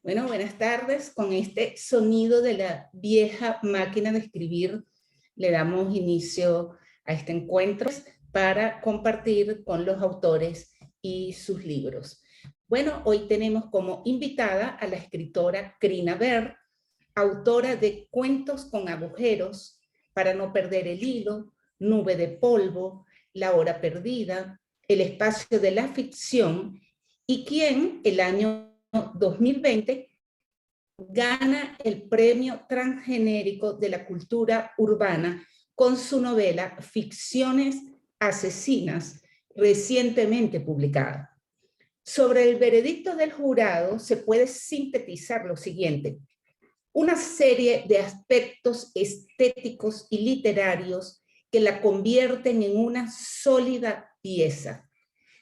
Bueno, buenas tardes. Con este sonido de la vieja máquina de escribir, le damos inicio a este encuentro para compartir con los autores y sus libros. Bueno, hoy tenemos como invitada a la escritora Crina Baer, autora de Cuentos con agujeros, Para no perder el hilo, Nube de polvo, La hora perdida, El espacio de la ficción, y quien el año 2020 gana el premio transgenérico de la cultura urbana con su novela Ficciones asesinas, recientemente publicada. Sobre el veredicto del jurado se puede sintetizar lo siguiente: una serie de aspectos estéticos y literarios que la convierten en una sólida pieza,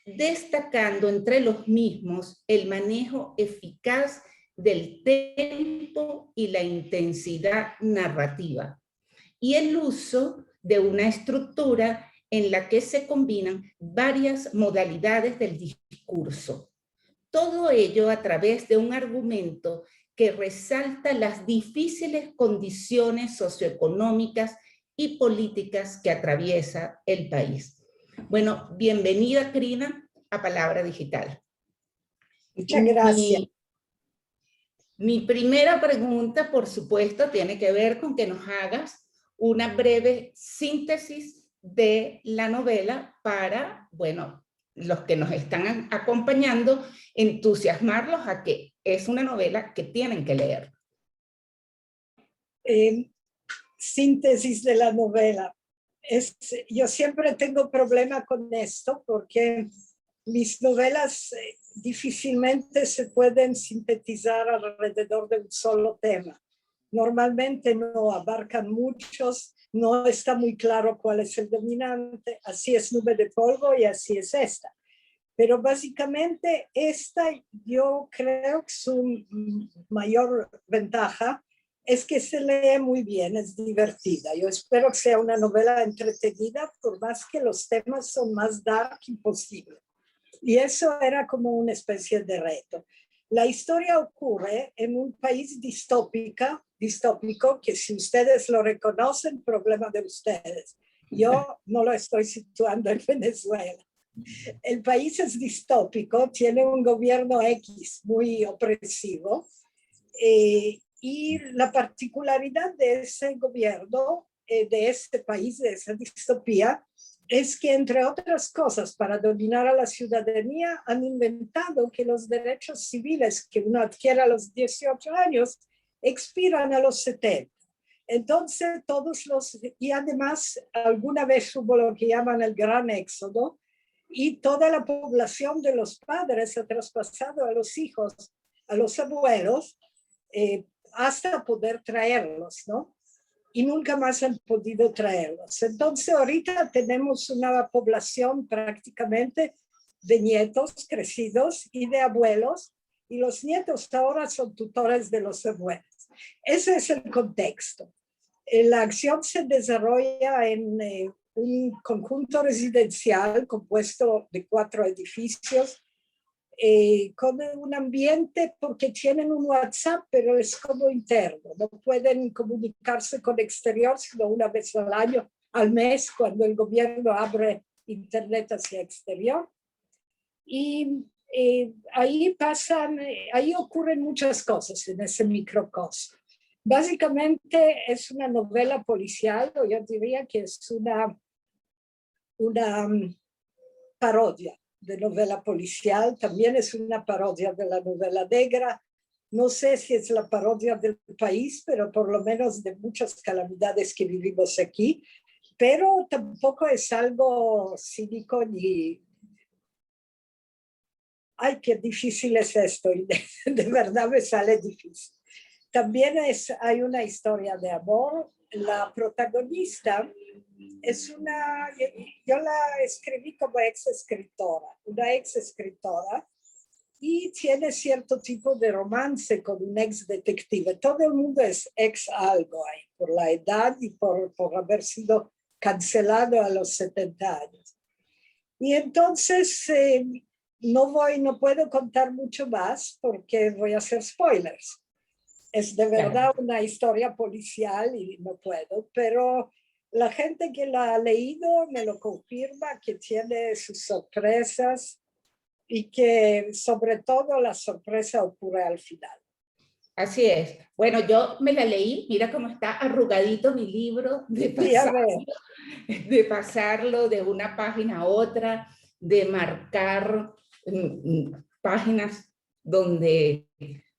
destacando entre los mismos el manejo eficaz del tempo y la intensidad narrativa, y el uso de una estructura en la que se combinan varias modalidades del discurso. Todo ello a través de un argumento que resalta las difíciles condiciones socioeconómicas y políticas que atraviesa el país. Bueno, bienvenida, Crina, a Palabra Digital. Muchas gracias. Mi primera pregunta, por supuesto, tiene que ver con que nos hagas una breve síntesis de la novela para, bueno, los que nos están acompañando, entusiasmarlos a que es una novela que tienen que leer. Síntesis de la novela. Yo siempre tengo problema con esto porque mis novelas difícilmente se pueden sintetizar alrededor de un solo tema. Normalmente no abarcan muchos, no está muy claro cuál es el dominante. Así es Nube de polvo y así es esta. Pero básicamente esta, yo creo que su mayor ventaja es que se lee muy bien, es divertida. Yo espero que sea una novela entretenida, por más que los temas son más dark imposible. Y eso era como una especie de reto. La historia ocurre en un país distópico, que si ustedes lo reconocen, problema de ustedes. Yo no lo estoy situando en Venezuela. El país es distópico, tiene un gobierno X muy opresivo, y la particularidad de ese gobierno, de este país, de esa distopía, es que, entre otras cosas, para dominar a la ciudadanía, han inventado que los derechos civiles que uno adquiere a los 18 años expiran a los 70. Entonces, y además, alguna vez hubo lo que llaman el gran éxodo, y toda la población de los padres ha traspasado a los hijos, a los abuelos, hasta poder traerlos, ¿no? Y nunca más han podido traerlos. Entonces ahorita tenemos una población prácticamente de nietos crecidos y de abuelos, y los nietos ahora son tutores de los abuelos. Ese es el contexto. La acción se desarrolla en un conjunto residencial compuesto de 4 edificios, con un ambiente, porque tienen un WhatsApp, pero es como interno, no pueden comunicarse con el exterior sino una vez al mes, cuando el gobierno abre internet hacia el exterior. Y ahí ocurren muchas cosas en ese microcosmo. Básicamente es una novela policial, o yo diría que es una parodia de novela policial. También es una parodia de la novela negra. No sé si es la parodia del país, pero por lo menos de muchas calamidades que vivimos aquí. Pero tampoco es algo cínico ni... ¡Ay, qué difícil es esto! Y de verdad me sale difícil. También hay una historia de amor. La protagonista es yo la escribí como una ex escritora, y tiene cierto tipo de romance con un ex detective. Todo el mundo es ex algo ahí, por la edad y por haber sido cancelado a los 70 años. Y entonces no puedo contar mucho más porque voy a hacer spoilers. Es de verdad una historia policial y no puedo, pero la gente que la ha leído me lo confirma, que tiene sus sorpresas y que sobre todo la sorpresa ocurre al final. Así es. Bueno, yo me la leí, mira cómo está arrugadito mi libro, de pasarlo de una página a otra, de marcar páginas donde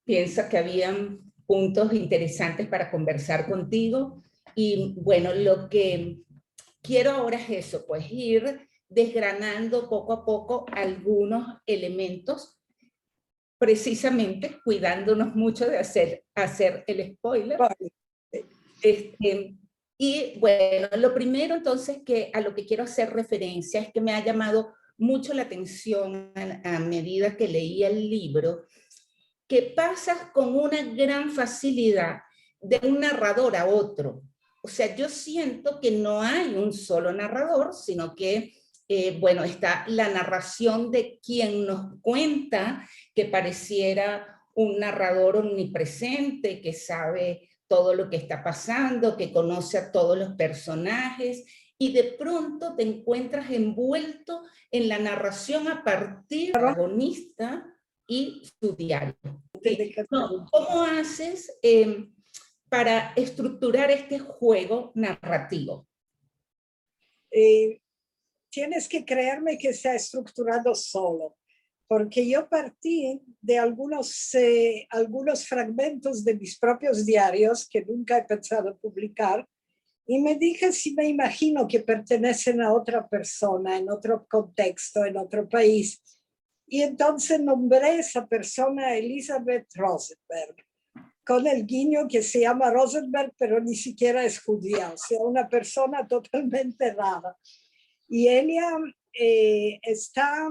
piensa que habían puntos interesantes para conversar contigo. Y bueno, lo que quiero ahora es eso, pues ir desgranando poco a poco algunos elementos, precisamente cuidándonos mucho de hacer el spoiler. Y bueno, lo primero entonces a lo que quiero hacer referencia es que me ha llamado mucho la atención a medida que leía el libro, que pasas con una gran facilidad de un narrador a otro. O sea, yo siento que no hay un solo narrador, sino que, bueno, está la narración de quien nos cuenta, que pareciera un narrador omnipresente, que sabe todo lo que está pasando, que conoce a todos los personajes, y de pronto te encuentras envuelto en la narración a partir del protagonista y su diario. No, ¿cómo haces para estructurar este juego narrativo? Tienes que creerme que se ha estructurado solo, porque yo partí de algunos fragmentos de mis propios diarios que nunca he pensado publicar, y me dije si me imagino que pertenecen a otra persona, en otro contexto, en otro país. Y entonces nombré a esa persona Elizabeth Rosenberg, con el guiño que se llama Rosenberg, pero ni siquiera es judía, o sea, una persona totalmente rara. Y ella está,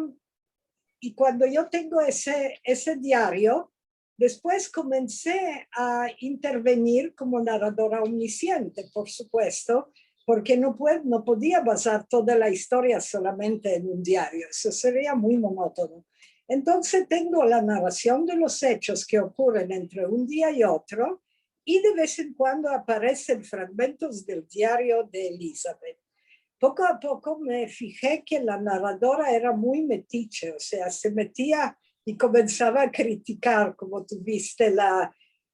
y cuando yo tengo ese diario, después comencé a intervenir como narradora omnisciente, por supuesto, porque no podía basar toda la historia solamente en un diario, eso sería muy monótono. Entonces tengo la narración de los hechos que ocurren entre un día y otro, y de vez en cuando aparecen fragmentos del diario de Elizabeth. Poco a poco me fijé que la narradora era muy metiche, o sea, se metía y comenzaba a criticar, como tú viste,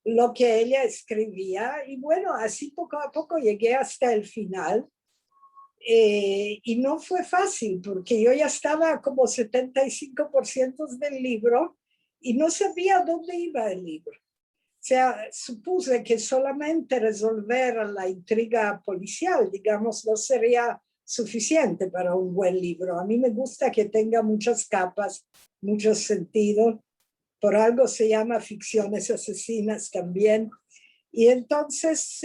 lo que ella escribía. Y bueno, así poco a poco llegué hasta el final. Y no fue fácil, porque yo ya estaba como 75% del libro y no sabía dónde iba el libro. O sea, supuse que solamente resolver la intriga policial, digamos, no sería suficiente para un buen libro. A mí me gusta que tenga muchas capas, muchos sentidos. Por algo se llama ficciones asesinas también. Y entonces,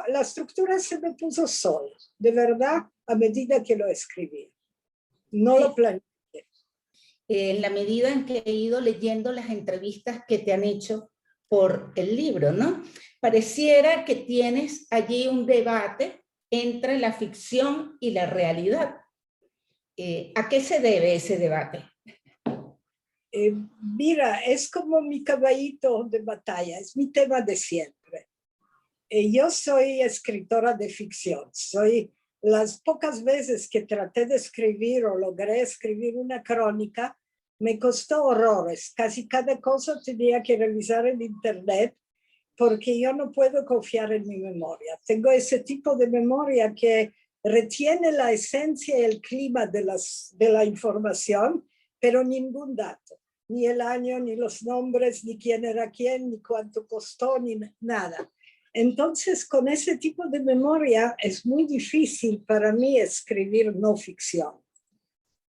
la estructura se me puso sola, de verdad, a medida que lo escribía. No lo planeé. En la medida en que he ido leyendo las entrevistas que te han hecho por el libro, ¿no? Pareciera que tienes allí un debate entre la ficción y la realidad. ¿A qué se debe ese debate? Mira, es como mi caballito de batalla, es mi tema de siempre. Yo soy escritora de ficción, soy las pocas veces que traté de escribir o logré escribir una crónica, me costó horrores, casi cada cosa tenía que revisar en internet porque yo no puedo confiar en mi memoria. Tengo ese tipo de memoria que retiene la esencia y el clima de la información, pero ningún dato, ni el año, ni los nombres, ni quién era quién, ni cuánto costó, ni nada. Entonces, con ese tipo de memoria es muy difícil para mí escribir no ficción.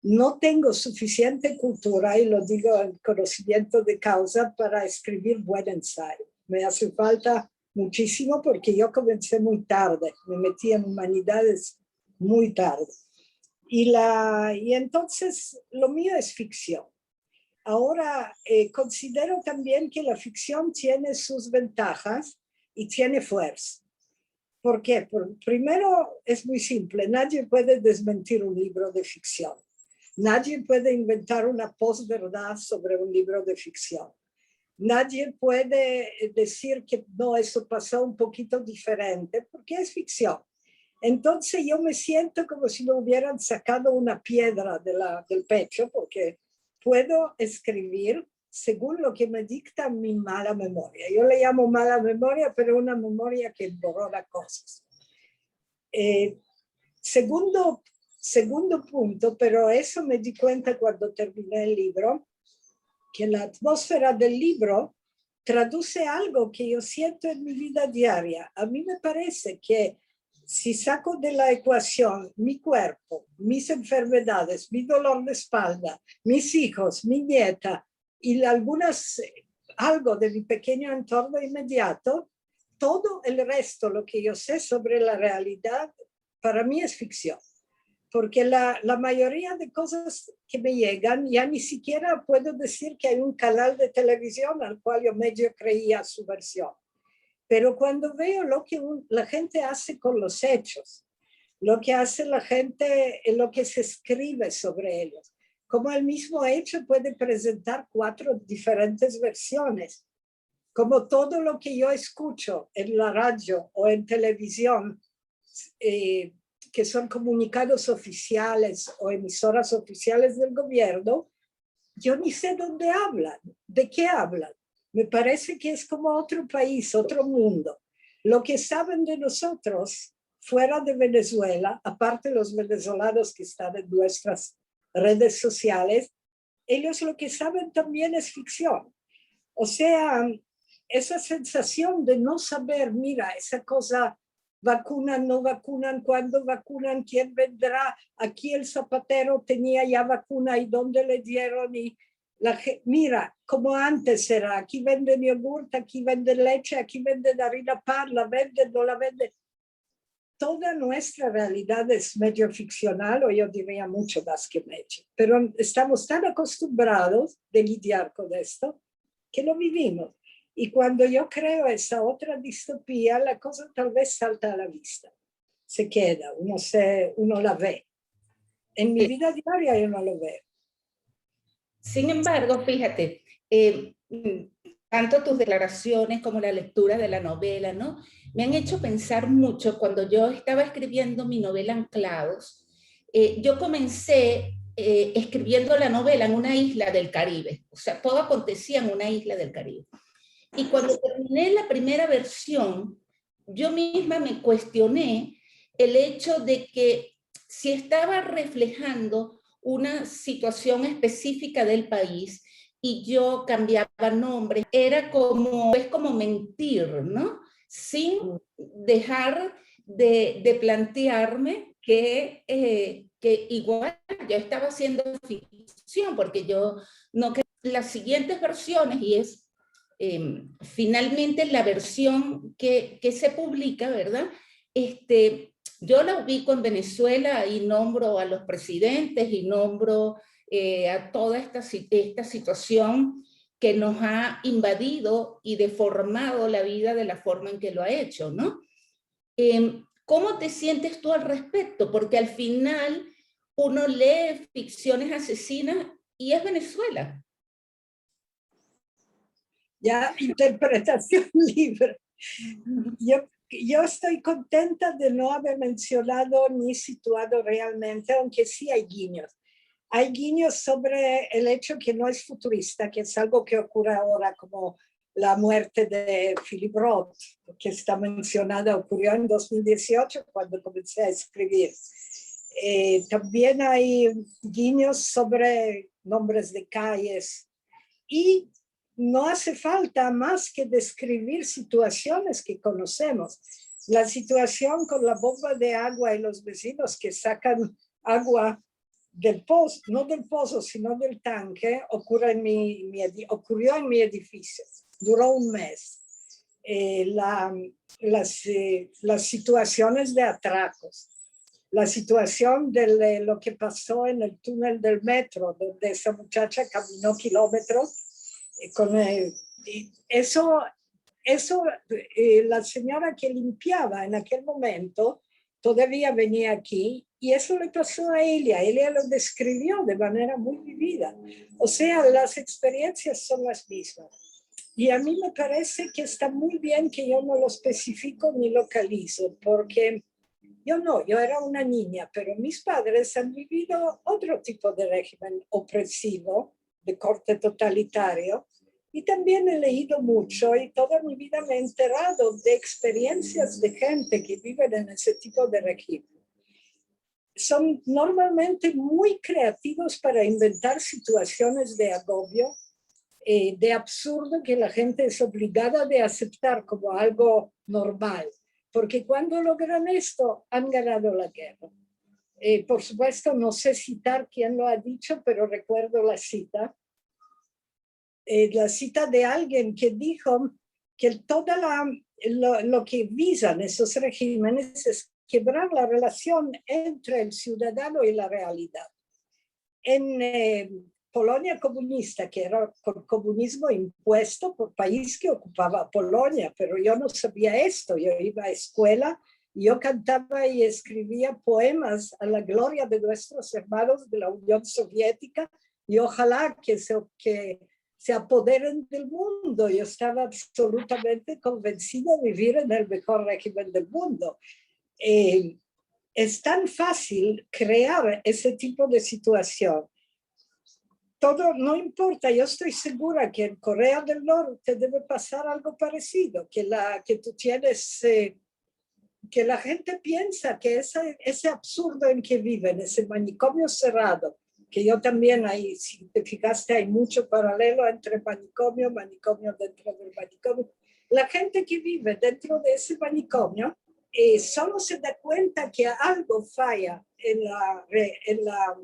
No tengo suficiente cultura, y lo digo en conocimiento de causa, para escribir buen ensayo. Me hace falta muchísimo porque yo comencé muy tarde, me metí en humanidades muy tarde. Y entonces lo mío es ficción. Ahora, considero también que la ficción tiene sus ventajas y tiene fuerza. ¿Por qué? Primero, es muy simple, nadie puede desmentir un libro de ficción. Nadie puede inventar una posverdad sobre un libro de ficción. Nadie puede decir que no, eso pasó un poquito diferente, porque es ficción. Entonces yo me siento como si me hubieran sacado una piedra del pecho, porque puedo escribir según lo que me dicta mi mala memoria. Yo le llamo mala memoria, pero una memoria que borra cosas. Segundo punto, pero eso me di cuenta cuando terminé el libro, que la atmósfera del libro traduce algo que yo siento en mi vida diaria. A mí me parece que si saco de la ecuación mi cuerpo, mis enfermedades, mi dolor de espalda, mis hijos, mi nieta y algo de mi pequeño entorno inmediato, todo el resto, lo que yo sé sobre la realidad, para mí es ficción. Porque la mayoría de cosas que me llegan, ya ni siquiera puedo decir que hay un canal de televisión al cual yo medio creía su versión. Pero cuando veo lo que la gente hace con los hechos, lo que hace la gente, lo que se escribe sobre ellos, como el mismo hecho puede presentar 4 diferentes versiones, como todo lo que yo escucho en la radio o en televisión, que son comunicados oficiales o emisoras oficiales del gobierno, yo ni sé dónde hablan, de qué hablan. Me parece que es como otro país, otro mundo. Lo que saben de nosotros fuera de Venezuela, aparte de los venezolanos que están en nuestras redes sociales, ellos lo que saben también es ficción. O sea, esa sensación de no saber, mira, esa cosa, vacunan, no vacunan, cuándo vacunan, quién vendrá, aquí el zapatero tenía ya vacuna y dónde le dieron, y mira, como antes era, aquí venden yogur, aquí venden leche, aquí venden harina pan, la venden, no la venden. Toda nuestra realidad es medio ficcional, o yo diría mucho más que medio, pero estamos tan acostumbrados de lidiar con esto que lo vivimos. Y cuando yo creo esa otra distopía, la cosa tal vez salta a la vista, se queda, uno la ve. En mi vida diaria yo no lo veo. Sin embargo, fíjate, tanto tus declaraciones como la lectura de la novela, ¿no? Me han hecho pensar mucho cuando yo estaba escribiendo mi novela Anclados. Yo comencé escribiendo la novela en una isla del Caribe, o sea, todo acontecía en una isla del Caribe. Y cuando terminé la primera versión, yo misma me cuestioné el hecho de que si estaba reflejando una situación específica del país y yo cambiaba nombres, era como, es como mentir, ¿no? Sin dejar de plantearme que igual yo estaba haciendo ficción, porque yo no quería las siguientes versiones, y es finalmente la versión que se publica, ¿verdad? Yo la ubico en Venezuela y nombro a los presidentes y nombro a toda esta situación que nos ha invadido y deformado la vida de la forma en que lo ha hecho, ¿no? ¿Cómo te sientes tú al respecto? Porque al final uno lee ficciones asesinas y es Venezuela. Ya, interpretación libre. Yo estoy contenta de no haber mencionado ni situado realmente, aunque sí hay guiños. Hay guiños sobre el hecho que no es futurista, que es algo que ocurre ahora, como la muerte de Philip Roth, que está mencionada, ocurrió en 2018 cuando comencé a escribir. También hay guiños sobre nombres de calles, y no hace falta más que describir situaciones que conocemos. La situación con la bomba de agua y los vecinos que sacan agua del pozo, no del pozo, sino del tanque, ocurrió en mi edificio. Duró un mes. Las situaciones de atracos, la situación de lo que pasó en el túnel del metro, donde esa muchacha caminó kilómetros. La señora que limpiaba en aquel momento todavía venía aquí Y eso le pasó a ella lo describió de manera muy vivida. O sea, las experiencias son las mismas. Y a mí me parece que está muy bien que yo no lo especifico ni localizo, porque yo era una niña, pero mis padres han vivido otro tipo de régimen opresivo, de corte totalitario, y también he leído mucho y toda mi vida me he enterado de experiencias de gente que viven en ese tipo de régimen. Son normalmente muy creativos para inventar situaciones de agobio, de absurdo que la gente es obligada de aceptar como algo normal, porque cuando logran esto han ganado la guerra. Por supuesto, no sé citar quién lo ha dicho, pero recuerdo la cita de alguien que dijo que lo que visan esos regímenes es quebrar la relación entre el ciudadano y la realidad. En Polonia comunista, que era con comunismo impuesto por país que ocupaba Polonia, pero yo no sabía esto, yo iba a escuela, yo cantaba y escribía poemas a la gloria de nuestros hermanos de la Unión Soviética y ojalá que se apoderen del mundo. Yo estaba absolutamente convencida de vivir en el mejor régimen del mundo. Es tan fácil crear ese tipo de situación. Todo no importa, yo estoy segura que en Corea del Norte debe pasar algo parecido, que tú tienes, que la gente piensa que ese absurdo en que viven, ese manicomio cerrado, que yo también ahí, si te fijaste, hay mucho paralelo entre manicomio dentro del manicomio. La gente que vive dentro de ese manicomio solo se da cuenta que algo falla en la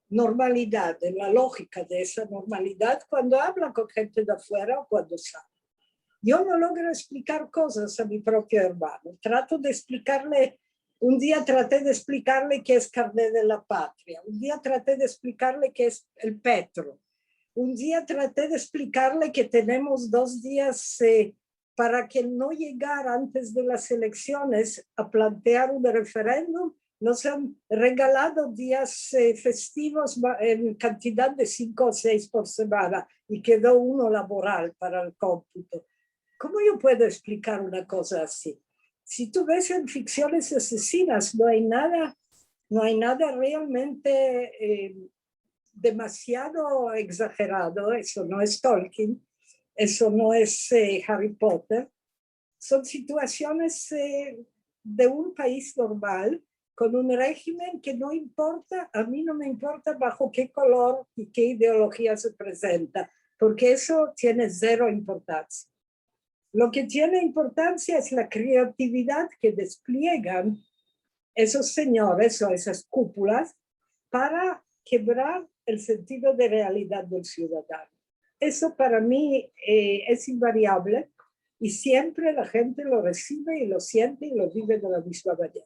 normalidad, en la lógica de esa normalidad cuando habla con gente de afuera o cuando sale. Yo no logro explicar cosas a mi propio hermano. Un día traté de explicarle qué es carnet de la patria. Un día traté de explicarle qué es el petro. Un día traté de explicarle que tenemos 2 días para que no llegara antes de las elecciones a plantear un referéndum. Nos han regalado días festivos en cantidad de 5 o 6 por semana y quedó uno laboral para el cómputo. ¿Cómo yo puedo explicar una cosa así? Si tú ves en ficciones asesinas, no hay nada realmente demasiado exagerado. Eso no es Tolkien, eso no es Harry Potter. Son situaciones de un país normal, con un régimen que no importa, a mí no me importa bajo qué color y qué ideología se presenta, porque eso tiene 0 importancia. Lo que tiene importancia es la creatividad que despliegan esos señores o esas cúpulas para quebrar el sentido de realidad del ciudadano. Eso para mí es invariable y siempre la gente lo recibe y lo siente y lo vive de la misma manera.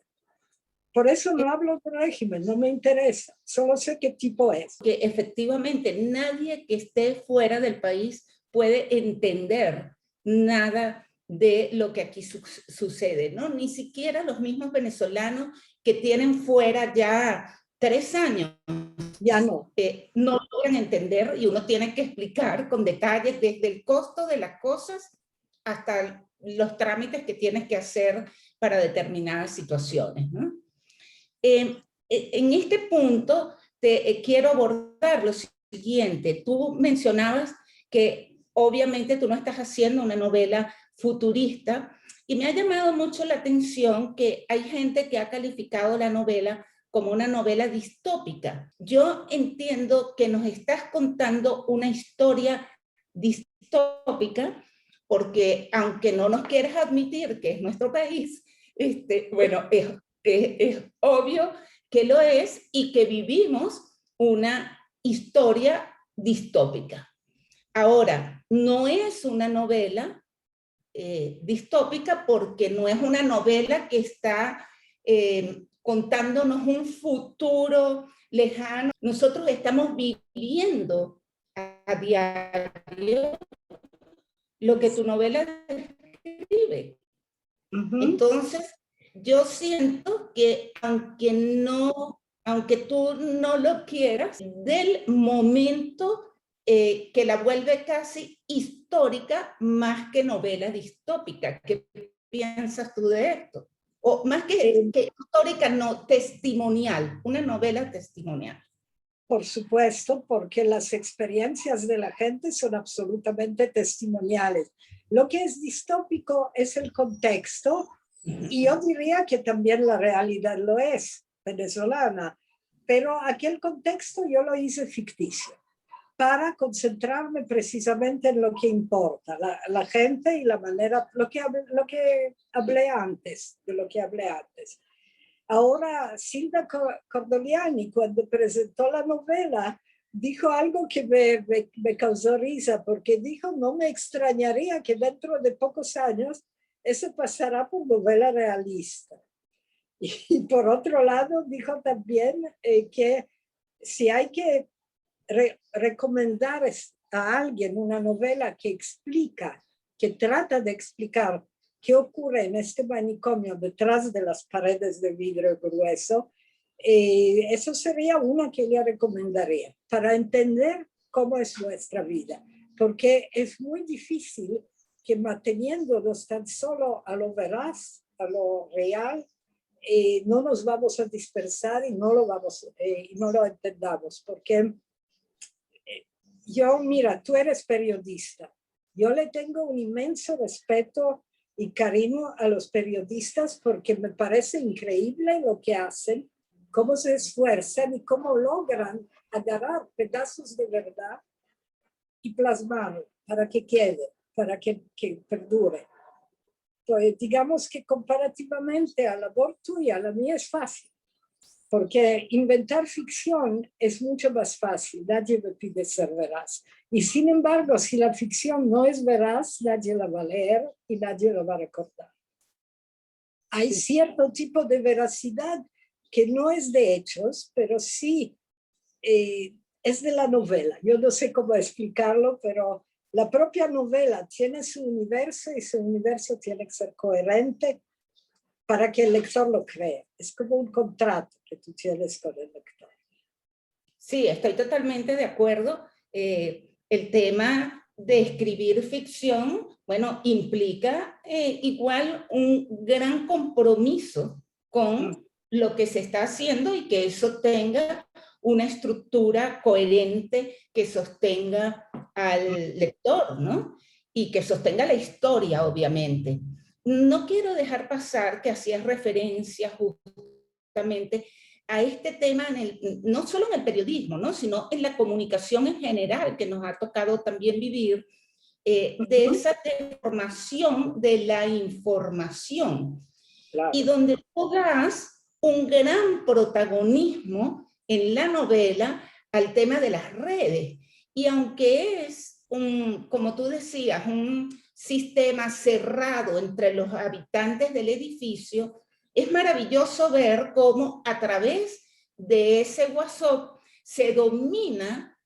Por eso no hablo de régimen, no me interesa, solo sé qué tipo es. Que efectivamente nadie que esté fuera del país puede entender nada de lo que aquí sucede, ¿no? Ni siquiera los mismos venezolanos que tienen fuera ya 3 años. Ya no. No logran entender y uno tiene que explicar con detalles desde el costo de las cosas hasta los trámites que tienes que hacer para determinadas situaciones, ¿no? En este punto quiero abordar lo siguiente. Tú mencionabas que obviamente tú no estás haciendo una novela futurista y me ha llamado mucho la atención que hay gente que ha calificado la novela como una novela distópica. Yo entiendo que nos estás contando una historia distópica porque aunque no nos quieras admitir que es nuestro país, bueno, es obvio que lo es y que vivimos una historia distópica. Ahora, no es una novela distópica porque no es una novela que está contándonos un futuro lejano. Nosotros estamos viviendo a diario lo que tu novela describe. Entonces, yo siento que aunque tú no lo quieras, del momento que la vuelve casi histórica más que novela distópica. ¿Qué piensas tú de esto? O más que histórica, no, testimonial, una novela testimonial. Por supuesto, porque las experiencias de la gente son absolutamente testimoniales. Lo que es distópico es el contexto, y yo diría que también la realidad lo es, venezolana, pero aquel contexto yo lo hice ficticio para concentrarme precisamente en lo que importa, la gente y la manera, lo que hablé antes, de lo que hablé antes. Ahora, Silvia Cordoliani, cuando presentó la novela, dijo algo que me causó risa, porque dijo, no me extrañaría que dentro de pocos años eso pasará por novela realista. Y por otro lado, dijo también que si hay que recomendar a alguien una novela que explica, que trata de explicar qué ocurre en este manicomio detrás de las paredes de vidrio grueso, eso sería una que le recomendaría para entender cómo es nuestra vida, porque es muy difícil que manteniéndonos tan solo a lo veraz, a lo real, no nos vamos a dispersar y no lo entendamos, porque mira, tú eres periodista. Yo le tengo un inmenso respeto y cariño a los periodistas porque me parece increíble lo que hacen, cómo se esfuerzan y cómo logran agarrar pedazos de verdad y plasmarlo para que quede, para que perdure. Pues digamos que comparativamente a la labor tuya, la mía es fácil. Porque inventar ficción es mucho más fácil, nadie me pide ser veraz. Y sin embargo, si la ficción no es veraz, nadie la va a leer y nadie la va a recordar. Hay cierto tipo de veracidad que no es de hechos, pero sí es de la novela. Yo no sé cómo explicarlo, pero la propia novela tiene su universo y su universo tiene que ser coherente para que el lector lo crea. Es como un contrato que tú tienes con el lector. Sí, estoy totalmente de acuerdo. El tema de escribir ficción, bueno, implica igual un gran compromiso con lo que se está haciendo y que eso tenga una estructura coherente que sostenga al lector, ¿no? Y que sostenga la historia, obviamente. No quiero dejar pasar que hacías referencia justamente a este tema, no solo en el periodismo, ¿no? Sino en la comunicación en general, que nos ha tocado también vivir, de esa deformación de la información. Claro. Y donde tú das un gran protagonismo en la novela al tema de las redes. Y aunque es, como tú decías, un sistema cerrado entre los habitantes del edificio, es maravilloso ver cómo a través de ese WhatsApp se domina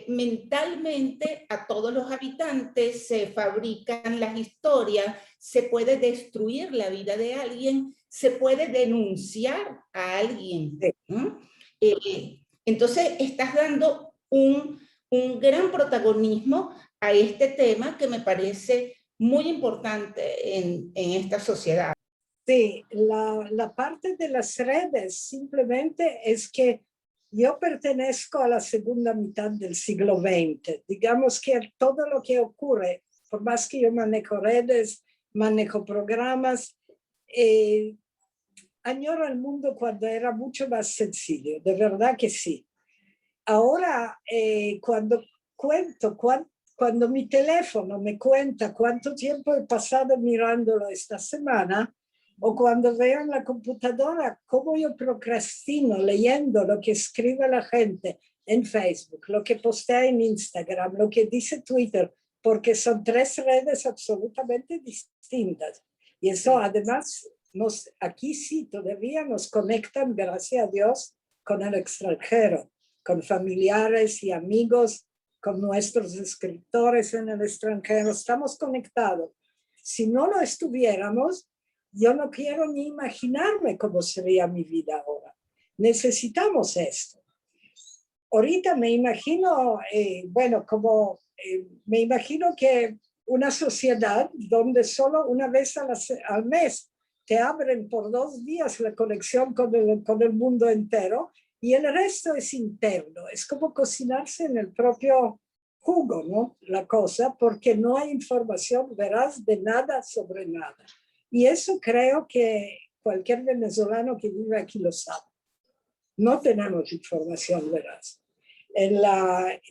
mentalmente a todos los habitantes, se fabrican las historias, se puede destruir la vida de alguien, se puede denunciar a alguien, ¿no? Entonces estás dando un gran protagonismo a este tema que me parece muy importante en esta sociedad. Sí, la parte de las redes simplemente es que yo pertenezco a la segunda mitad del siglo XX. Digamos que todo lo que ocurre, por más que yo manejo redes, manejo programas, añoro el mundo cuando era mucho más sencillo, de verdad que sí. Ahora, cuando cuando mi teléfono me cuenta cuánto tiempo he pasado mirándolo esta semana, o cuando veo en la computadora cómo yo procrastino leyendo lo que escribe la gente en Facebook, lo que postea en Instagram, lo que dice Twitter, porque son tres redes absolutamente distintas. Y eso además, aquí sí todavía nos conectan, gracias a Dios, con el extranjero, con familiares y amigos, con nuestros escritores en el extranjero. Estamos conectados. Si no lo estuviéramos, yo no quiero ni imaginarme cómo sería mi vida ahora. Necesitamos esto. Ahorita me imagino, me imagino que una sociedad donde solo una vez al mes te abren por 2 días la conexión con el mundo entero y el resto es interno. Es como cocinarse en el propio jugo, ¿no? La cosa, porque no hay información veraz de nada sobre nada. Y eso creo que cualquier venezolano que vive aquí lo sabe. No tenemos información veraz.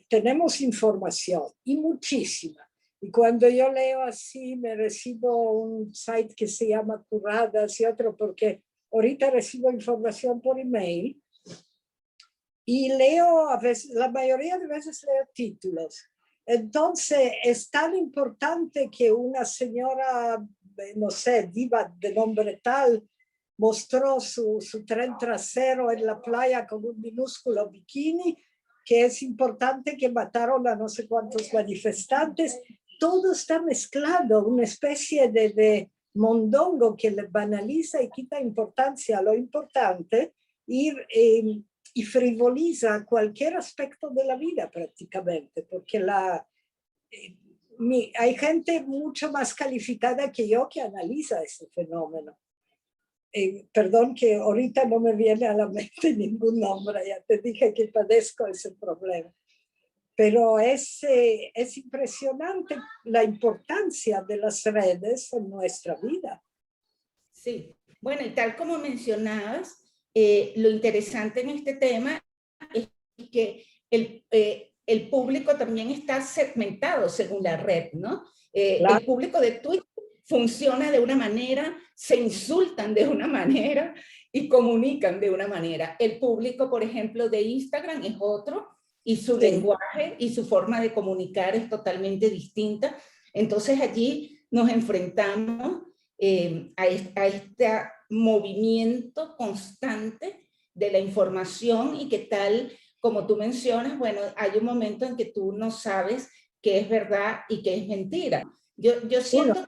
Tenemos información y muchísima. Y cuando yo leo así, me recibo un site que se llama Curradas y otro, porque ahorita recibo información por email y leo, a veces, la mayoría de veces leo títulos. Entonces, es tan importante que una señora, no sé, diva de nombre tal, mostró su tren trasero en la playa con un minúsculo bikini, que es importante que mataron a no sé cuántos manifestantes. Todo está mezclado, una especie de mondongo que le banaliza y quita importancia a lo importante y frivoliza cualquier aspecto de la vida prácticamente, porque hay gente mucho más calificada que yo que analiza ese fenómeno. Perdón que ahorita no me viene a la mente ningún nombre, ya te dije que padezco ese problema. Pero es impresionante la importancia de las redes en nuestra vida. Sí, bueno, y tal como mencionabas, lo interesante en este tema es que el público también está segmentado según la red, ¿no? Claro. El público de Twitter funciona de una manera, se insultan de una manera y comunican de una manera. El público, por ejemplo, de Instagram es otro y su lenguaje y su forma de comunicar es totalmente distinta. Entonces allí nos enfrentamos a este movimiento constante de la información y que tal como tú mencionas, bueno, hay un momento en que tú no sabes qué es verdad y qué es mentira. Yo siento,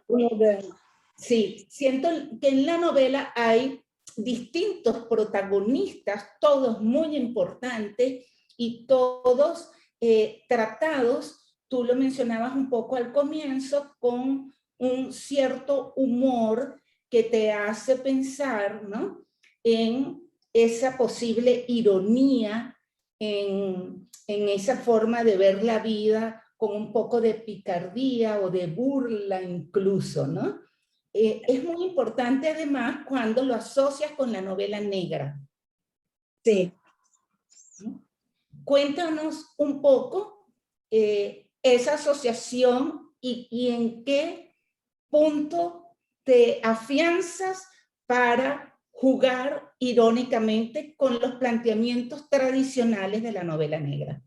sí, siento que en la novela hay distintos protagonistas, todos muy importantes y todos tratados, tú lo mencionabas un poco al comienzo, con un cierto humor que te hace pensar, ¿no?, en esa posible ironía, en esa forma de ver la vida con un poco de picardía o de burla incluso, ¿no? Es muy importante además cuando lo asocias con la novela negra. Sí. Cuéntanos un poco esa asociación y en qué punto te afianzas para jugar irónicamente con los planteamientos tradicionales de la novela negra.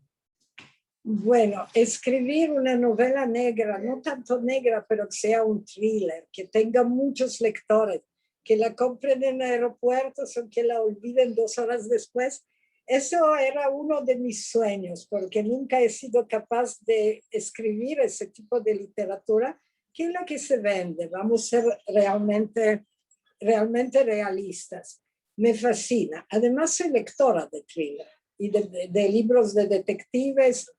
Bueno, escribir una novela negra, no tanto negra, pero que sea un thriller, que tenga muchos lectores, que la compren en aeropuertos o que la olviden 2 horas después, eso era uno de mis sueños, porque nunca he sido capaz de escribir ese tipo de literatura, que es la que se vende. Vamos a ser realmente realistas. Me fascina. Además, soy lectora de thriller y de libros de detectives.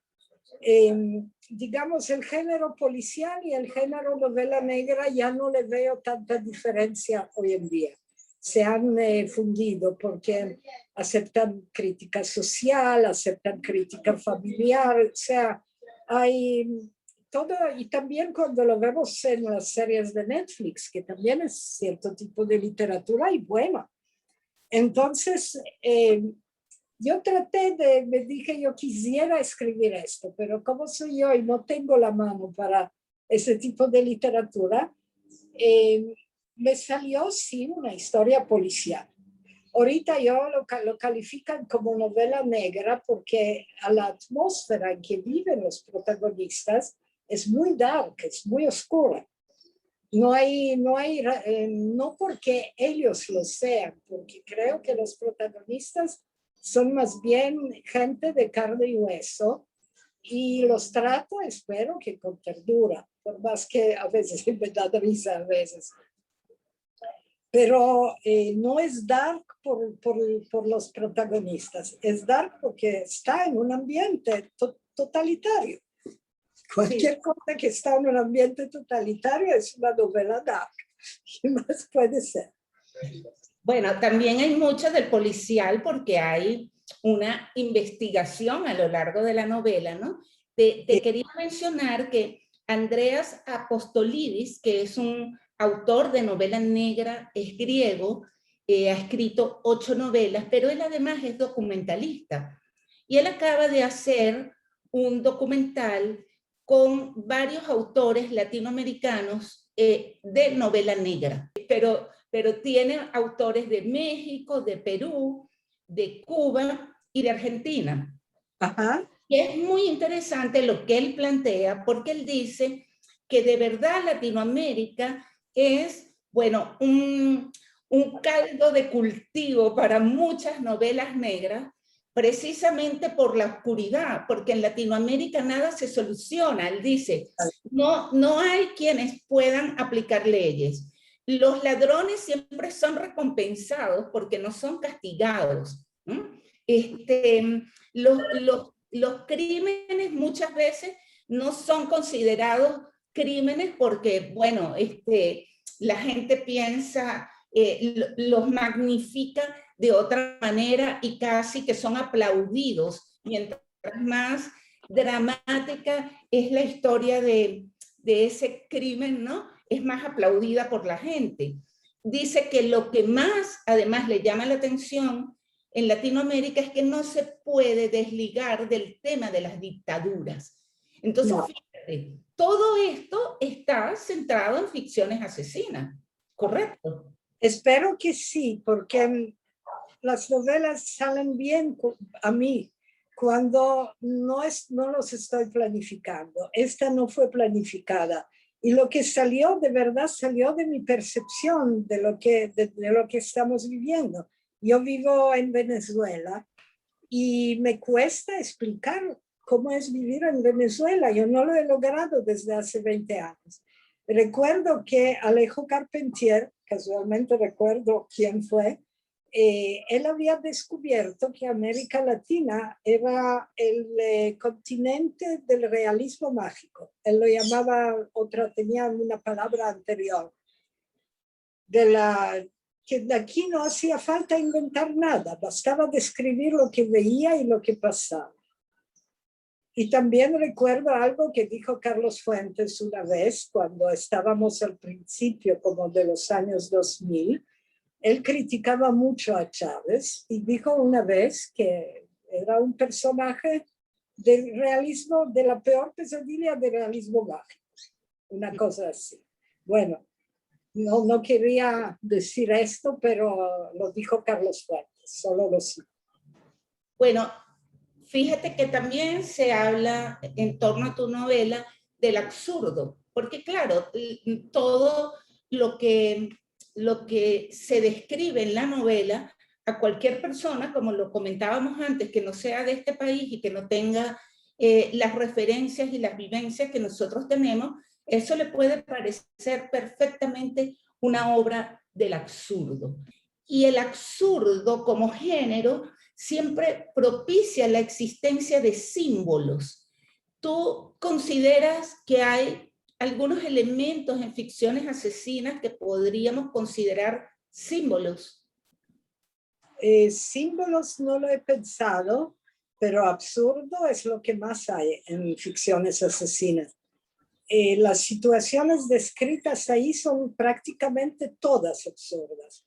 Digamos, el género policial y el género novela negra ya no le veo tanta diferencia hoy en día. Se han fundido porque aceptan crítica social, aceptan crítica familiar, o sea, hay todo, y también cuando lo vemos en las series de Netflix, que también es cierto tipo de literatura y buena. Entonces, yo me dije, yo quisiera escribir esto, pero como soy yo y no tengo la mano para ese tipo de literatura, me salió, sí, una historia policial. Ahorita lo califican como novela negra porque a la atmósfera en que viven los protagonistas es muy dark, es muy oscura. No porque ellos lo sean, porque creo que los protagonistas son más bien gente de carne y hueso y los trato, espero que con ternura, por más que a veces me da risa a veces. pero no es dark por los protagonistas, es dark porque está en un ambiente totalitario. Cualquier cosa que está en un ambiente totalitario es una novela dark. ¿Qué más puede ser? Bueno, también hay mucho del policial porque hay una investigación a lo largo de la novela, ¿no? Te quería mencionar que Andreas Apostolidis, que es un autor de novela negra, es griego, ha escrito 8 novelas, pero él además es documentalista. Y él acaba de hacer un documental con varios autores latinoamericanos de novela negra, pero tiene autores de México, de Perú, de Cuba y de Argentina. Ajá. Y es muy interesante lo que él plantea, porque él dice que de verdad Latinoamérica es, bueno, un caldo de cultivo para muchas novelas negras, precisamente por la oscuridad, porque en Latinoamérica nada se soluciona. Él dice, no hay quienes puedan aplicar leyes. Los ladrones siempre son recompensados porque no son castigados. Los crímenes muchas veces no son considerados crímenes porque, bueno, la gente piensa, los magnifica de otra manera y casi que son aplaudidos. Mientras más dramática es la historia de ese crimen, ¿no? Es más aplaudida por la gente. Dice que lo que más, además, le llama la atención en Latinoamérica es que no se puede desligar del tema de las dictaduras. Entonces, no. Fíjate, todo esto está centrado en ficciones asesinas, ¿correcto? Espero que sí, porque las novelas salen bien a mí cuando no los estoy planificando. Esta no fue planificada. Y lo que salió, de verdad, salió de mi percepción de lo que estamos viviendo. Yo vivo en Venezuela y me cuesta explicar cómo es vivir en Venezuela. Yo no lo he logrado desde hace 20 años. Recuerdo que Alejo Carpentier, casualmente recuerdo quién fue, él había descubierto que América Latina era el continente del realismo mágico. Él lo llamaba, tenía una palabra anterior, que de aquí no hacía falta inventar nada, bastaba describir lo que veía y lo que pasaba. Y también recuerdo algo que dijo Carlos Fuentes una vez, cuando estábamos al principio, como de los años 2000, él criticaba mucho a Chávez y dijo una vez que era un personaje del realismo, de la peor pesadilla del realismo mágico, una cosa así. Bueno, no quería decir esto, pero lo dijo Carlos Fuentes, solo lo sé. Bueno, fíjate que también se habla en torno a tu novela del absurdo, porque claro, todo lo que se describe en la novela, a cualquier persona, como lo comentábamos antes, que no sea de este país y que no tenga las referencias y las vivencias que nosotros tenemos, eso le puede parecer perfectamente una obra del absurdo. Y el absurdo como género siempre propicia la existencia de símbolos. ¿Tú consideras que hay algunos elementos en ficciones asesinas que podríamos considerar símbolos? Símbolos no lo he pensado, pero absurdo es lo que más hay en ficciones asesinas. Las situaciones descritas ahí son prácticamente todas absurdas.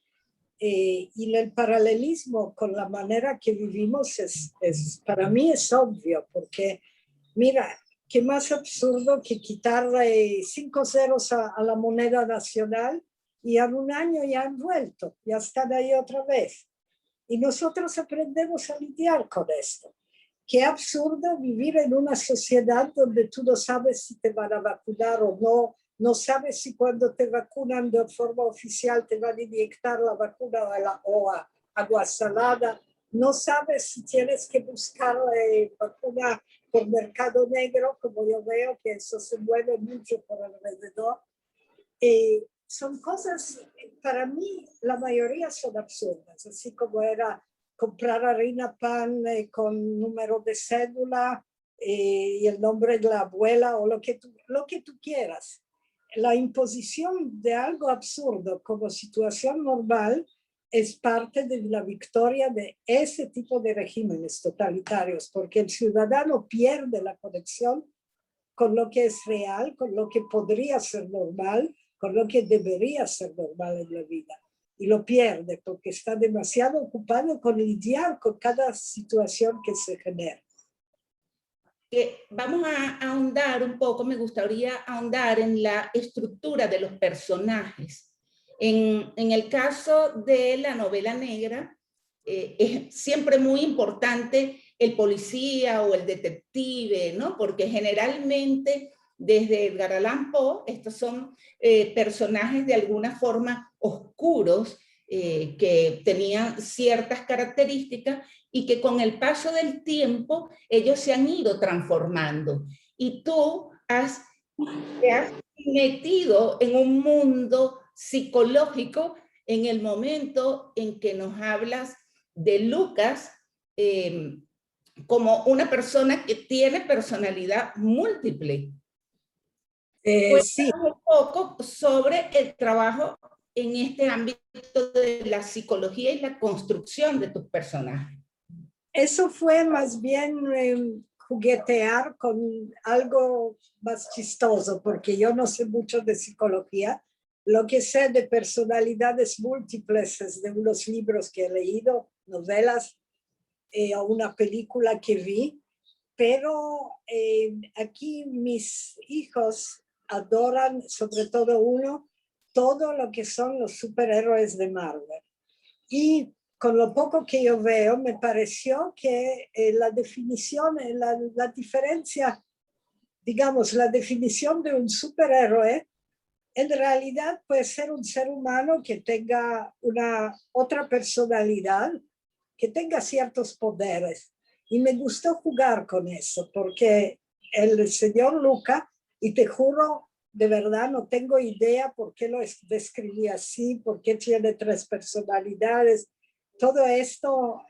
Y el paralelismo con la manera que vivimos para mí es obvio, porque mira, qué más absurdo que quitarle 5 ceros a la moneda nacional y en un año ya han vuelto, ya están ahí otra vez. Y nosotros aprendemos a lidiar con esto. Qué absurdo vivir en una sociedad donde tú no sabes si te van a vacunar o no, no sabes si cuando te vacunan de forma oficial te van a inyectar la vacuna o agua salada, no sabes si tienes que buscar vacuna por mercado negro, como yo veo que eso se mueve mucho por alrededor. son cosas, para mí, la mayoría son absurdas, así como era comprar harina, pan con número de cédula y el nombre de la abuela o lo que tú quieras. La imposición de algo absurdo como situación normal es parte de la victoria de ese tipo de regímenes totalitarios, porque el ciudadano pierde la conexión con lo que es real, con lo que podría ser normal, con lo que debería ser normal en la vida. Y lo pierde porque está demasiado ocupado con lidiar con cada situación que se genera. Vamos a ahondar un poco, me gustaría ahondar en la estructura de los personajes. En el caso de la novela negra, es siempre muy importante el policía o el detective, ¿no? Porque generalmente desde Edgar Allan Poe, estos son personajes de alguna forma oscuros, que tenían ciertas características y que con el paso del tiempo ellos se han ido transformando. Y tú te has metido en un mundo psicológico en el momento en que nos hablas de Lucas como una persona que tiene personalidad múltiple. Sí. Cuéntanos un poco sobre el trabajo en este ámbito de la psicología y la construcción de tus personajes. Eso fue más bien juguetear con algo más chistoso, porque yo no sé mucho de psicología. Lo que sé de personalidades múltiples es de unos libros que he leído, novelas o una película que vi, pero aquí mis hijos adoran, sobre todo uno, todo lo que son los superhéroes de Marvel. Y con lo poco que yo veo, me pareció que la definición, la diferencia, digamos, la definición de un superhéroe, en realidad puede ser un ser humano que tenga una otra personalidad, que tenga ciertos poderes. Y me gustó jugar con eso, porque el señor Luca, y te juro, de verdad no tengo idea por qué lo describí así, por qué tiene 3 personalidades. Todo esto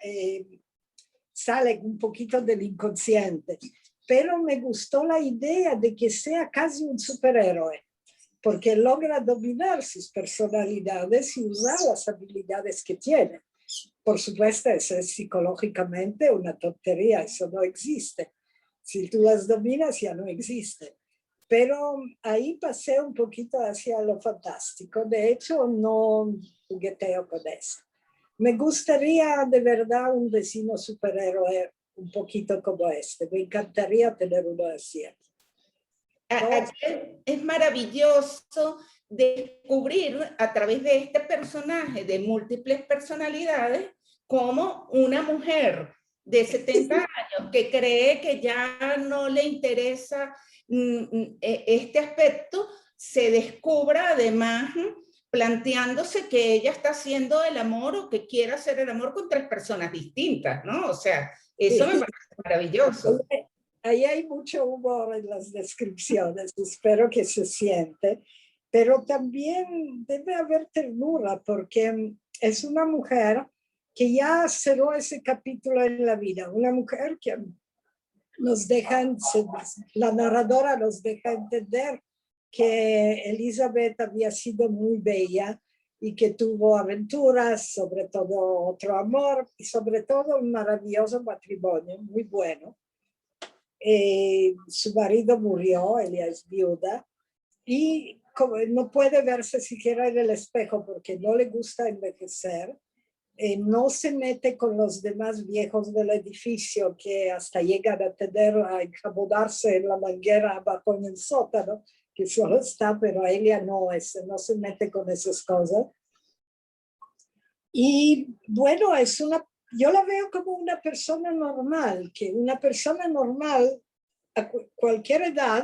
sale un poquito del inconsciente, pero me gustó la idea de que sea casi un superhéroe, porque logra dominar sus personalidades y usar las habilidades que tiene. Por supuesto, eso es psicológicamente una tontería, eso no existe. Si tú las dominas, ya no existe. Pero ahí pasé un poquito hacia lo fantástico. De hecho, no jugueteo con eso. Me gustaría de verdad un vecino superhéroe un poquito como este. Me encantaría tener uno así. Es maravilloso descubrir a través de este personaje de múltiples personalidades como una mujer de 70 años que cree que ya no le interesa este aspecto, se descubra además planteándose que ella está haciendo el amor o que quiere hacer el amor con 3 personas distintas, ¿no? O sea, eso me parece maravilloso. Ahí hay mucho humor en las descripciones, espero que se siente, pero también debe haber ternura porque es una mujer que ya cerró ese capítulo en la vida, una mujer que nos deja, la narradora nos deja entender que Elizabeth había sido muy bella y que tuvo aventuras, sobre todo otro amor y sobre todo un maravilloso matrimonio, muy bueno. Su marido murió, ella es viuda, y como no puede verse siquiera en el espejo porque no le gusta envejecer, no se mete con los demás viejos del edificio que hasta llegan a tener a enjabonarse en la manguera abajo en el sótano, que solo está, pero ella no se mete con esas cosas. Y bueno, yo la veo como una persona normal, que una persona normal a cualquier edad,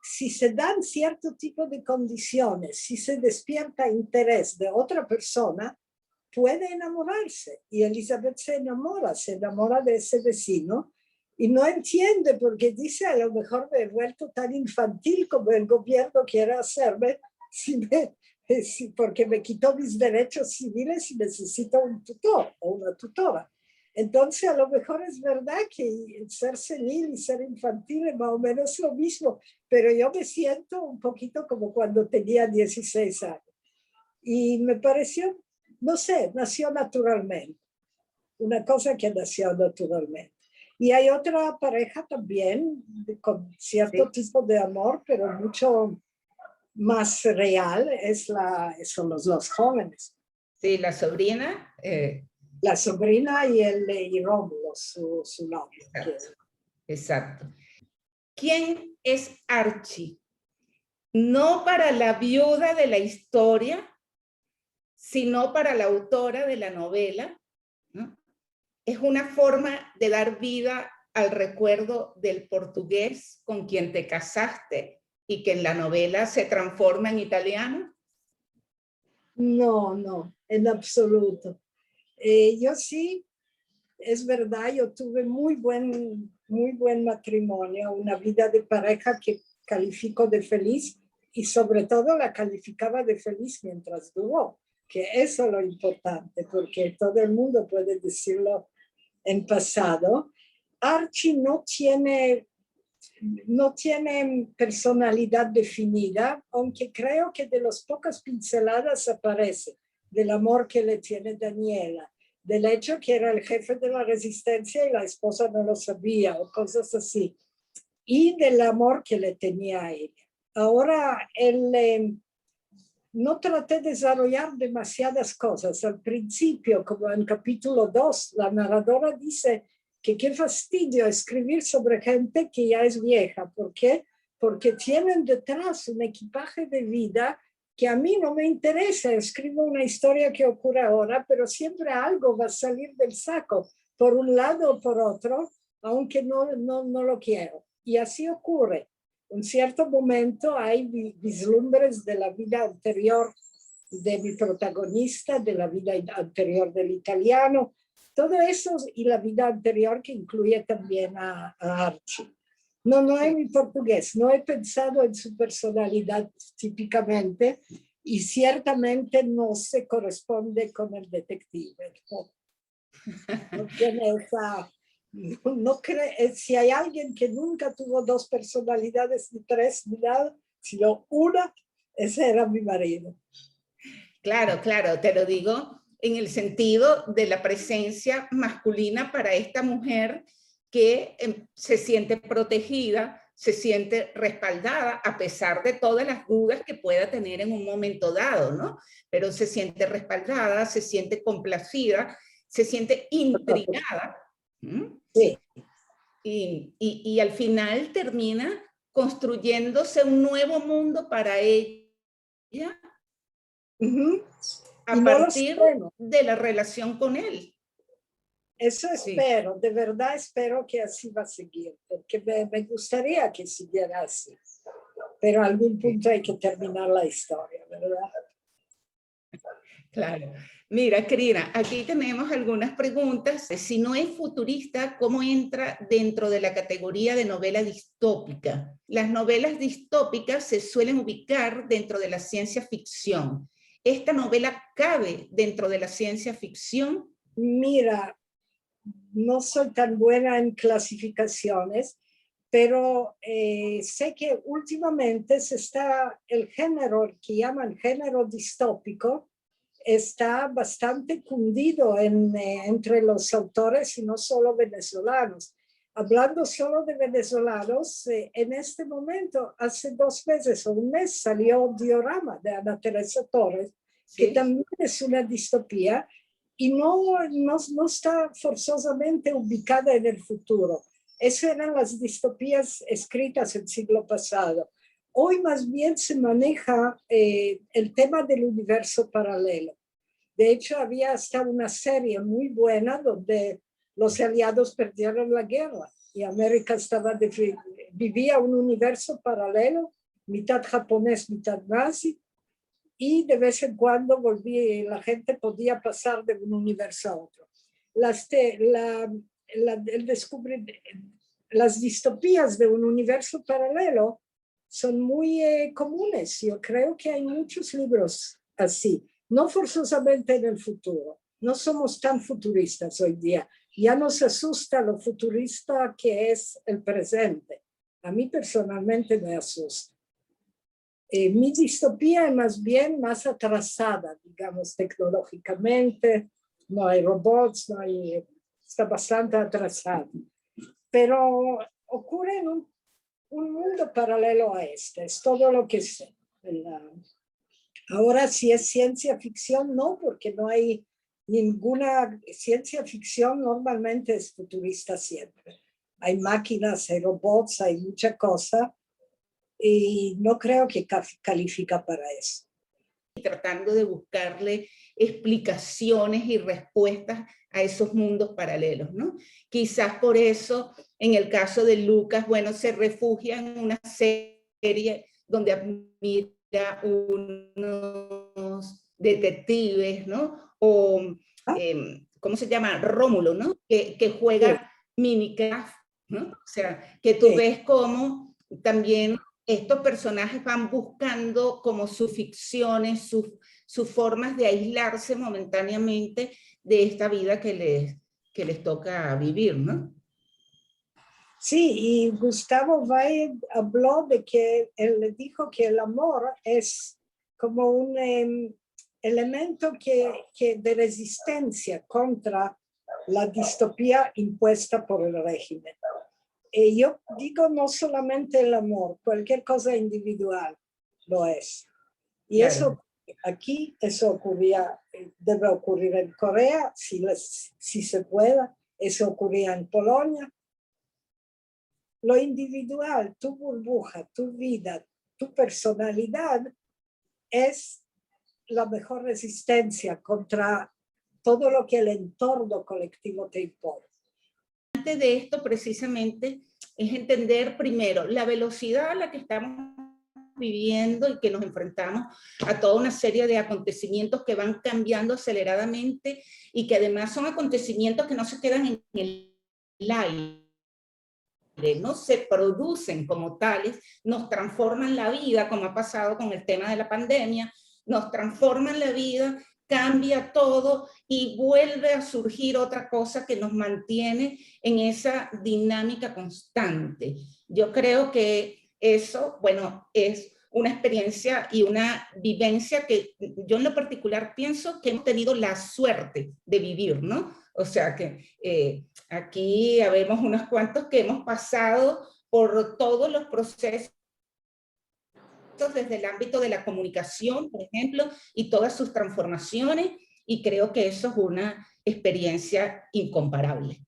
si se dan cierto tipo de condiciones, si se despierta interés de otra persona, puede enamorarse. Y Elizabeth se enamora de ese vecino y no entiende porque dice, a lo mejor me he vuelto tan infantil como el gobierno quiere hacerme si me Sí, porque me quitó mis derechos civiles y necesito un tutor o una tutora. Entonces, a lo mejor es verdad que ser senil y ser infantil es más o menos lo mismo, pero yo me siento un poquito como cuando tenía 16 años. Y me pareció, no sé, nació naturalmente, una cosa que nació naturalmente. Y hay otra pareja también con cierto Sí, tipo de amor, pero mucho más real, son los jóvenes. sí, la sobrina. La sobrina y Rómulo, su novio. Exacto, exacto. ¿Quién es Archie? No para la viuda de la historia, sino para la autora de la novela, ¿no? Es una forma de dar vida al recuerdo del portugués con quien te casaste y que en la novela se transforma en italiano. No, no, en absoluto. Yo sí, es verdad, yo tuve muy buen matrimonio, una vida de pareja que califico de feliz y sobre todo la calificaba de feliz mientras duró, que eso es lo importante, porque todo el mundo puede decirlo en pasado. Archie no tiene personalidad definida, aunque creo que de las pocas pinceladas aparece del amor que le tiene Daniela, del hecho que era el jefe de la resistencia y la esposa no lo sabía, o cosas así, y del amor que le tenía a ella. Ahora, no traté de desarrollar demasiadas cosas. Al principio, como en capítulo 2, la narradora dice que qué fastidio escribir sobre gente que ya es vieja. ¿Por qué? Porque tienen detrás un equipaje de vida que a mí no me interesa. Escribo una historia que ocurre ahora, pero siempre algo va a salir del saco, por un lado o por otro, aunque no lo quiero. Y así ocurre. En cierto momento hay vislumbres de la vida anterior de mi protagonista, de la vida anterior del italiano, todo eso y la vida anterior que incluye también a Archie. No es mi portugués, no he pensado en su personalidad típicamente y ciertamente no se corresponde con el detective. No tiene esa... No cree, si hay alguien que nunca tuvo dos personalidades ni tres ni nada, sino una, ese era mi marido. Claro, claro, te lo digo en el sentido de la presencia masculina para esta mujer que se siente protegida, se siente respaldada, a pesar de todas las dudas que pueda tener en un momento dado, ¿no? Pero se siente respaldada, se siente complacida, se siente intrigada. Sí. Y al final termina construyéndose un nuevo mundo para ella Uh-huh. Y a no lo partir sabemos. de la relación con él. Eso Sí, espero, de verdad espero que así va a seguir, porque me gustaría que siguiera así. Pero a algún sí, punto hay que terminar la historia, ¿verdad? claro. Mira, Karina, aquí tenemos algunas preguntas. Si no es futurista, ¿cómo entra dentro de la categoría de novela distópica? Las novelas distópicas se suelen ubicar dentro de la ciencia ficción. ¿Esta novela cabe dentro de la ciencia ficción? Mira, no soy tan buena en clasificaciones, pero sé que últimamente el género que llaman género distópico está bastante cundido entre los autores y no solo venezolanos. Hablando solo de venezolanos, en este momento, hace 2 meses o un mes, salió Diorama de Ana Teresa Torres, que ¿Sí? también es una distopía y no está forzosamente ubicada en el futuro. Esas eran las distopías escritas el siglo pasado. Hoy más bien se maneja el tema del universo paralelo. De hecho, había hasta una serie muy buena donde los aliados perdieron la guerra y América vivía un universo paralelo, mitad japonés, mitad nazi, y de vez en cuando la gente podía pasar de un universo a otro. Las distopías de un universo paralelo son muy comunes. Yo creo que hay muchos libros así, no forzosamente en el futuro. No somos tan futuristas hoy día. Ya nos asusta lo futurista que es el presente. A mí personalmente me asusta. Mi distopía es más bien más atrasada, digamos, tecnológicamente. No hay robots, no hay, está bastante atrasada. Pero ocurre en un mundo paralelo a este, es todo lo que sé. Ahora, si es ciencia ficción, no, porque no hay ninguna ciencia ficción, normalmente es futurista siempre. Hay máquinas, hay robots, hay mucha cosa, y no creo que califica para eso. Tratando de buscarle explicaciones y respuestas a esos mundos paralelos, ¿no? Quizás por eso, en el caso de Lucas, bueno, se refugia en una serie donde admira unos detectives, ¿no? O, ¿cómo se llama? Rómulo, ¿no? Que juega Minecraft, ¿no? O sea, que tú ves cómo también estos personajes van buscando como sus ficciones, sus formas de aislarse momentáneamente de esta vida que les toca vivir, ¿no? Sí, y Gustavo Valle habló de que él le dijo que el amor es como un elemento de resistencia contra la distopía impuesta por el régimen. Yo digo no solamente el amor, cualquier cosa individual lo es. Y claro, eso aquí, eso ocurría, debe ocurrir en Corea, si se pueda, eso ocurría en Polonia. Lo individual, tu burbuja, tu vida, tu personalidad es la mejor resistencia contra todo lo que el entorno colectivo te impone. Antes de esto, precisamente, es entender primero la velocidad a la que estamos viviendo y que nos enfrentamos a toda una serie de acontecimientos que van cambiando aceleradamente y que además son acontecimientos que no se quedan en el aire, no se producen como tales, nos transforman la vida, como ha pasado con el tema de la pandemia, nos transforman la vida, cambia todo y vuelve a surgir otra cosa que nos mantiene en esa dinámica constante. Yo creo que eso, bueno, es una experiencia y una vivencia que yo en lo particular pienso que hemos tenido la suerte de vivir, ¿no? O sea que aquí habemos unos cuantos que hemos pasado por todos los procesos desde el ámbito de la comunicación, por ejemplo, y todas sus transformaciones, y creo que eso es una experiencia incomparable.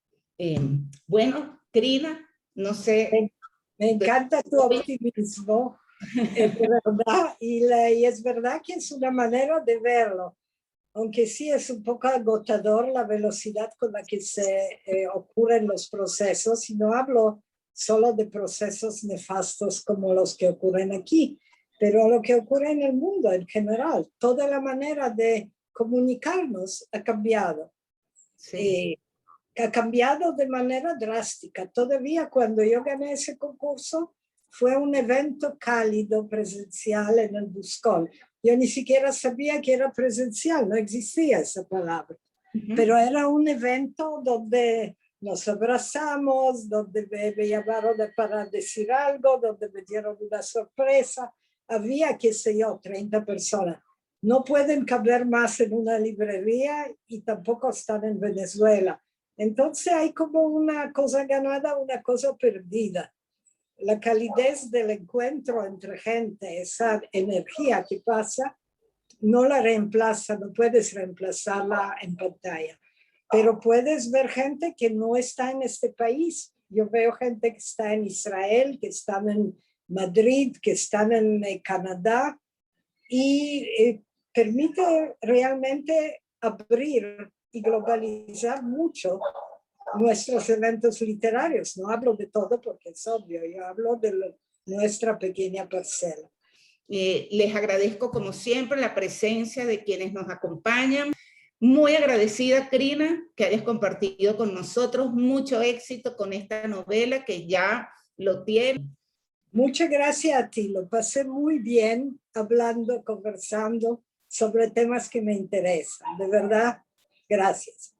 Bueno, Trina, no sé. Me encanta tu optimismo, es verdad, y es verdad que es una manera de verlo, aunque sí es un poco agotador la velocidad con la que se ocurren los procesos, y no hablo solo de procesos nefastos como los que ocurren aquí, pero lo que ocurre en el mundo en general. Toda la manera de comunicarnos ha cambiado. Sí. Ha cambiado de manera drástica. Todavía cuando yo gané ese concurso fue un evento cálido presencial en el Buscón. Yo ni siquiera sabía que era presencial, no existía esa palabra. Pero era un evento donde nos abrazamos, donde me llamaron para decir algo, donde me dieron una sorpresa. Había, qué sé yo, 30 personas. No pueden caber más en una librería y tampoco están en Venezuela. Entonces hay como una cosa ganada, una cosa perdida. La calidez del encuentro entre gente, esa energía que pasa, no la reemplaza, no puedes reemplazarla en pantalla. Pero puedes ver gente que no está en este país. Yo veo gente que está en Israel, que están en Madrid, que están en Canadá, y permite realmente abrir y globalizar mucho nuestros eventos literarios. No hablo de todo porque es obvio, yo hablo de nuestra pequeña parcela. Les agradezco como siempre la presencia de quienes nos acompañan. Muy agradecida, Trina, que hayas compartido con nosotros. Mucho éxito con esta novela que ya lo tiene. Muchas gracias a ti, lo pasé muy bien hablando, conversando sobre temas que me interesan. De verdad, gracias.